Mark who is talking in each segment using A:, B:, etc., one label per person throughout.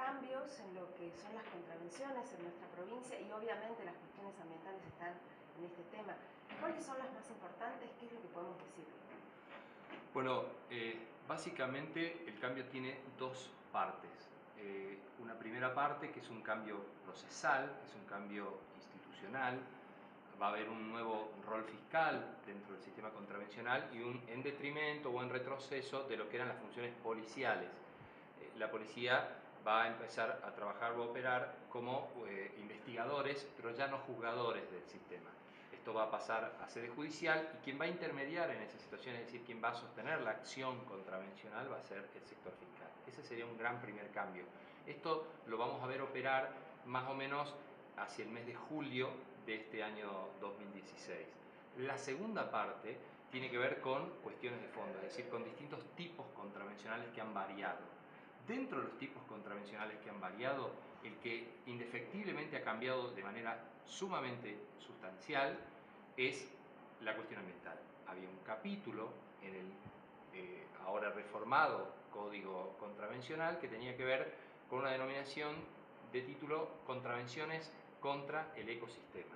A: cambios en lo que son las contravenciones en nuestra provincia y obviamente las cuestiones ambientales están en este tema. ¿Cuáles son las más importantes? ¿Qué es lo que podemos decir?
B: Bueno, básicamente el cambio tiene dos partes. Una primera parte que es un cambio procesal, que es un cambio institucional. Va a haber un nuevo rol fiscal dentro del sistema contravencional y en detrimento o en retroceso de lo que eran las funciones policiales. La policía va a empezar a trabajar o a operar como investigadores, pero ya no juzgadores del sistema. Esto va a pasar a sede judicial y quien va a intermediar en esa situación, es decir, quien va a sostener la acción contravencional, va a ser el sector fiscal. Ese sería un gran primer cambio. Esto lo vamos a ver operar más o menos hacia el mes de julio de este año 2016. La segunda parte tiene que ver con cuestiones de fondo, es decir, con distintos tipos contravencionales que han variado. Dentro de los tipos contravencionales que han variado, el que indefectiblemente ha cambiado de manera sumamente sustancial es la cuestión ambiental. Había un capítulo en el ahora reformado Código Contravencional que tenía que ver con una denominación de título Contravenciones contra el ecosistema.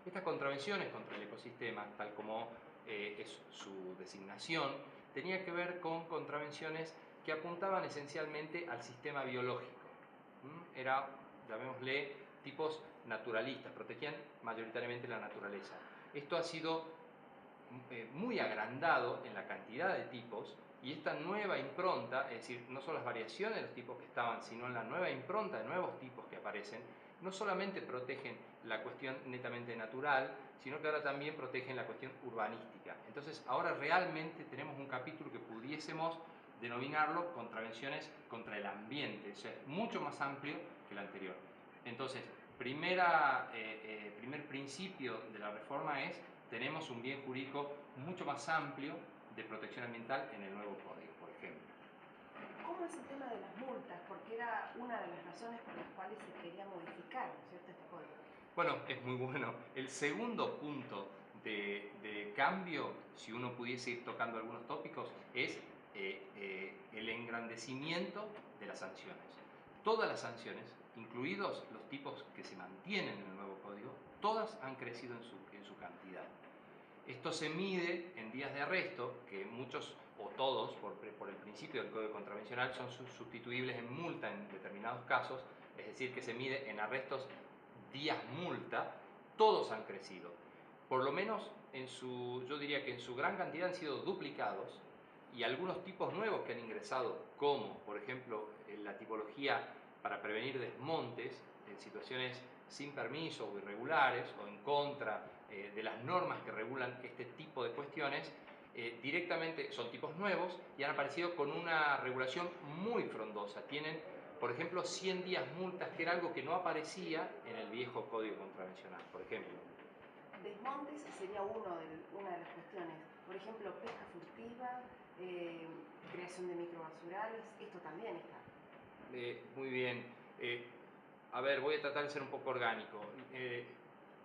B: Estas contravenciones contra el ecosistema, tal como es su designación, tenía que ver con contravenciones que apuntaban esencialmente al sistema biológico. Era, llamémosle, tipos naturalistas, protegían mayoritariamente la naturaleza. Esto ha sido muy agrandado en la cantidad de tipos y esta nueva impronta, es decir, no solo las variaciones de los tipos que estaban, sino en la nueva impronta de nuevos tipos que aparecen, no solamente protegen la cuestión netamente natural, sino que ahora también protegen la cuestión urbanística. Entonces, ahora realmente tenemos un capítulo que pudiésemos denominarlo contravenciones contra el ambiente, o sea, mucho más amplio que el anterior. Entonces, primer principio de la reforma es: tenemos un bien jurídico mucho más amplio de protección ambiental en el nuevo código, por ejemplo.
A: ¿Cómo es el tema de las multas? Porque era una de las razones por las cuales se quería modificar, ¿no es cierto?, este código.
B: Bueno, es muy bueno. El segundo punto de cambio, si uno pudiese ir tocando algunos tópicos, es el engrandecimiento de las sanciones. Todas las sanciones, incluidos los tipos que se mantienen en el nuevo código, todas han crecido en su cantidad. Esto se mide en días de arresto, que muchos o todos, por el principio del Código Contravencional, son sustituibles en multa en determinados casos, es decir, que se mide en arrestos días multa. Todos han crecido. Por lo menos, yo diría que en su gran cantidad han sido duplicados, y algunos tipos nuevos que han ingresado, como por ejemplo la tipología para prevenir desmontes en situaciones sin permiso o irregulares o en contra de las normas que regulan este tipo de cuestiones, directamente son tipos nuevos y han aparecido con una regulación muy frondosa. Tienen, por ejemplo, 100 días multas, que era algo que no aparecía en el viejo Código Contravencional, por ejemplo.
A: Desmontes sería una de las cuestiones. Por ejemplo, pesca furtiva, creación de microbasurales, esto también está.
B: Muy bien. A ver, voy a tratar de ser un poco orgánico.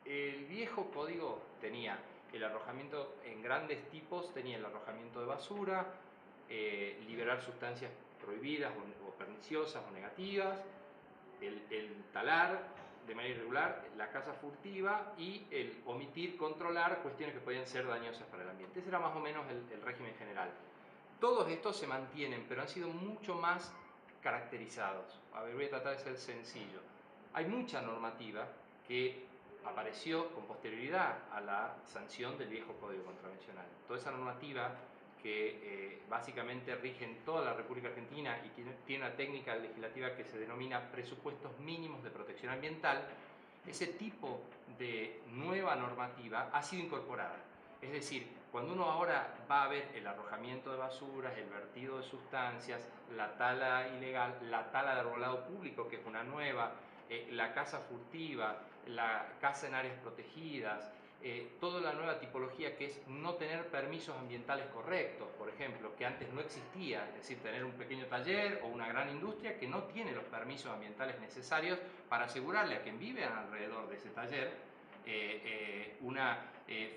B: El viejo código tenía el arrojamiento en grandes tipos, tenía el arrojamiento de basura, liberar sustancias prohibidas o perniciosas o negativas, el talar de manera irregular, la caza furtiva y el omitir, controlar cuestiones que podían ser dañosas para el ambiente. Ese era más o menos el régimen general. Todos estos se mantienen, pero han sido mucho más caracterizados. A ver, voy a tratar de ser sencillo. Hay mucha normativa que apareció con posterioridad a la sanción del viejo Código Contravencional. Toda esa normativa que básicamente rige en toda la República Argentina y que tiene una técnica legislativa que se denomina presupuestos mínimos de protección ambiental, ese tipo de nueva normativa ha sido incorporada. Es decir, cuando uno ahora va a ver el arrojamiento de basuras, el vertido de sustancias, la tala ilegal, la tala de arbolado público, que es una nueva, la caza furtiva, la caza en áreas protegidas, toda la nueva tipología que es no tener permisos ambientales correctos, por ejemplo, que antes no existía, es decir, tener un pequeño taller o una gran industria que no tiene los permisos ambientales necesarios para asegurarle a quien vive alrededor de ese taller una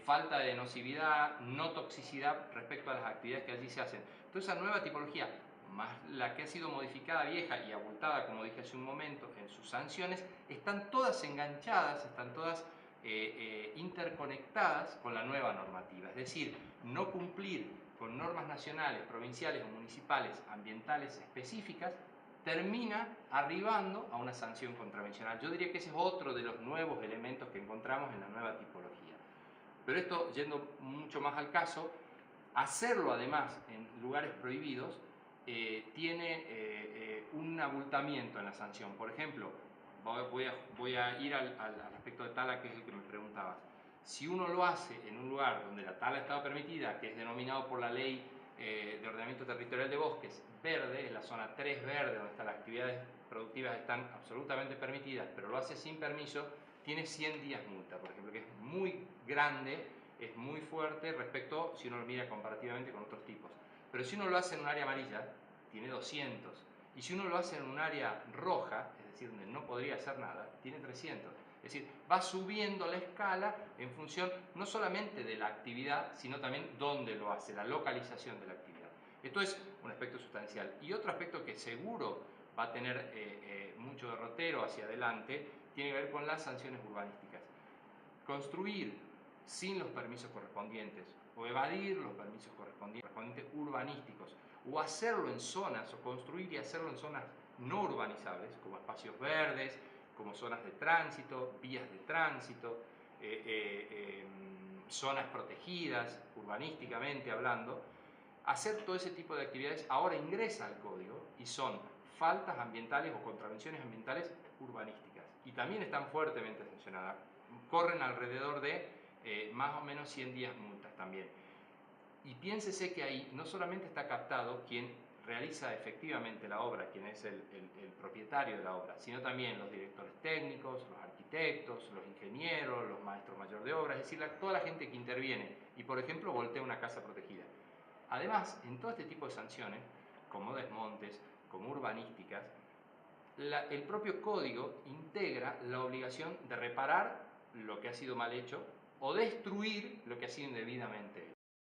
B: falta de nocividad, no toxicidad respecto a las actividades que allí se hacen. Entonces, esa nueva tipología, más la que ha sido modificada, vieja y abultada, como dije hace un momento, en sus sanciones, están todas enganchadas, están todas interconectadas con la nueva normativa. Es decir, no cumplir con normas nacionales, provinciales o municipales ambientales específicas termina arribando a una sanción contravencional. Yo diría que ese es otro de los nuevos elementos que encontramos en la nueva tipología. Pero esto, yendo mucho más al caso, hacerlo además en lugares prohibidos tiene un abultamiento en la sanción. Por ejemplo, voy a ir al aspecto de tala, que es el que me preguntabas. Si uno lo hace en un lugar donde la tala estaba permitida, que es denominado por la ley de ordenamiento territorial de bosques verde, en la zona 3 verde, donde las actividades productivas están absolutamente permitidas, pero lo hace sin permiso, tiene 100 días multa, por ejemplo, que es muy grande, es muy fuerte respecto, si uno lo mira comparativamente con otros tipos. Pero si uno lo hace en un área amarilla, tiene 200. Y si uno lo hace en un área roja, es decir, donde no podría hacer nada, tiene 300. Es decir, va subiendo la escala en función no solamente de la actividad, sino también dónde lo hace, la localización de la actividad. Esto es un aspecto sustancial. Y otro aspecto que seguro va a tener mucho derrotero hacia adelante, tiene que ver con las sanciones urbanísticas. Construir sin los permisos correspondientes o evadir los permisos correspondientes urbanísticos, o hacerlo en zonas, o construir y hacerlo en zonas no urbanizables, como espacios verdes, como zonas de tránsito, vías de tránsito, zonas protegidas, urbanísticamente hablando. Hacer todo ese tipo de actividades ahora ingresa al código y son faltas ambientales o contravenciones ambientales urbanísticas, y también están fuertemente sancionadas. Corren alrededor de más o menos 100 días multas también. Y piénsese que ahí no solamente está captado quien realiza efectivamente la obra, quien es el propietario de la obra, sino también los directores técnicos, los arquitectos, los ingenieros, los maestros mayor de obra, es decir, toda la gente que interviene y, por ejemplo, voltea una casa protegida. Además, en todo este tipo de sanciones, como desmontes, como urbanísticas, el propio código integra la obligación de reparar lo que ha sido mal hecho o destruir lo que ha sido indebidamente hecho.